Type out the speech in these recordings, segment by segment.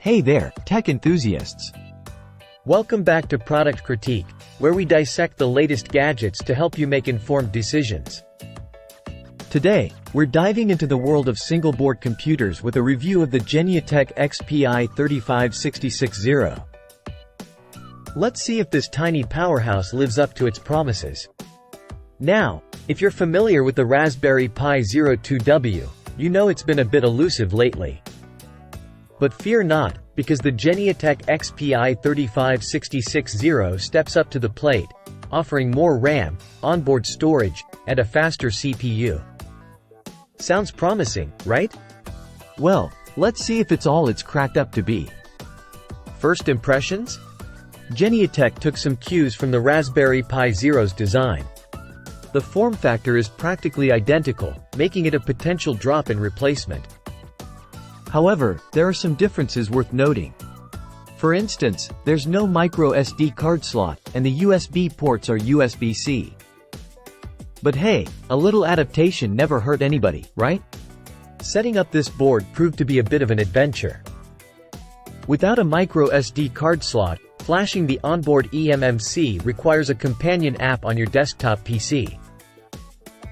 Hey there, tech enthusiasts! Welcome back to Product Critique, where we dissect the latest gadgets to help you make informed decisions. Today, we're diving into the world of single-board computers with a review of the Geniatech XPI-3566-Zero. Let's see if this tiny powerhouse lives up to its promises. Now, if you're familiar with the Raspberry Pi Zero 2W, you know it's been a bit elusive lately. But fear not, because the Geniatech XPI-3566-Zero steps up to the plate, offering more RAM, onboard storage, and a faster CPU. Sounds promising, right? Well, let's see if it's all it's cracked up to be. First impressions? Geniatech took some cues from the Raspberry Pi Zero's design. The form factor is practically identical, making it a potential drop-in replacement. However, there are some differences worth noting. For instance, there's no micro SD card slot, and the USB ports are USB-C. But hey, a little adaptation never hurt anybody, right? Setting up this board proved to be a bit of an adventure. Without a micro SD card slot, flashing the onboard eMMC requires a companion app on your desktop PC.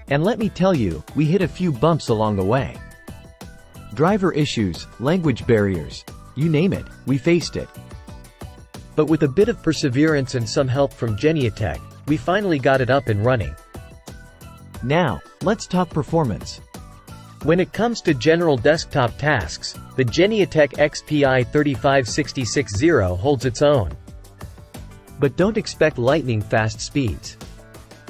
And let me tell you, we hit a few bumps along the way. Driver issues, language barriers, you name it, we faced it. But with a bit of perseverance and some help from Geniatech, we finally got it up and running. Now, let's talk performance. When it comes to general desktop tasks, the Geniatech XPI-3566-Zero holds its own. But don't expect lightning-fast speeds.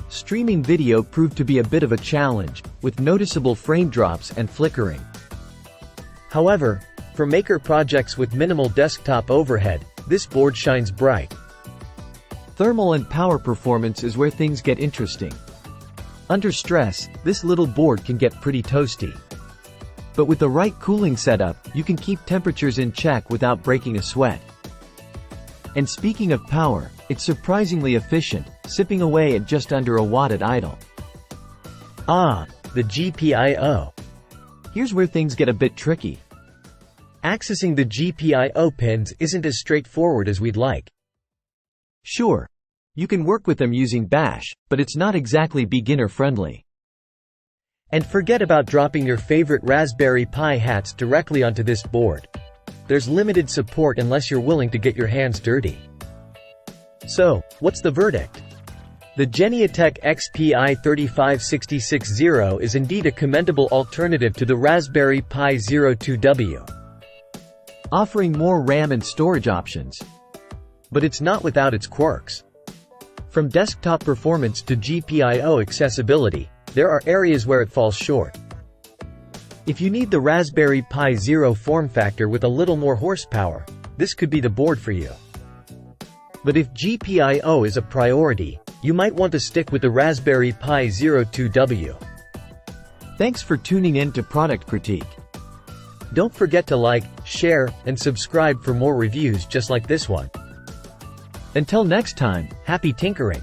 Streaming video proved to be a bit of a challenge, with noticeable frame drops and flickering. However, for maker projects with minimal desktop overhead, this board shines bright. Thermal and power performance is where things get interesting. Under stress, this little board can get pretty toasty. But with the right cooling setup, you can keep temperatures in check without breaking a sweat. And speaking of power, it's surprisingly efficient, sipping away at just under a watt at idle. Ah, the GPIO. Here's where things get a bit tricky. Accessing the GPIO pins isn't as straightforward as we'd like. Sure, you can work with them using Bash, but it's not exactly beginner-friendly. And forget about dropping your favorite Raspberry Pi hats directly onto this board. There's limited support unless you're willing to get your hands dirty. So, what's the verdict? The Geniatech XPI-3566-Zero is indeed a commendable alternative to the Raspberry Pi Zero 2W, offering more RAM and storage options. But it's not without its quirks. From desktop performance to GPIO accessibility, there are areas where it falls short. If you need the Raspberry Pi Zero form factor with a little more horsepower, this could be the board for you. But if GPIO is a priority, you might want to stick with the Raspberry Pi Zero 2W. Thanks for tuning in to Product Critique. Don't forget to like, share, and subscribe for more reviews just like this one. Until next time, happy tinkering!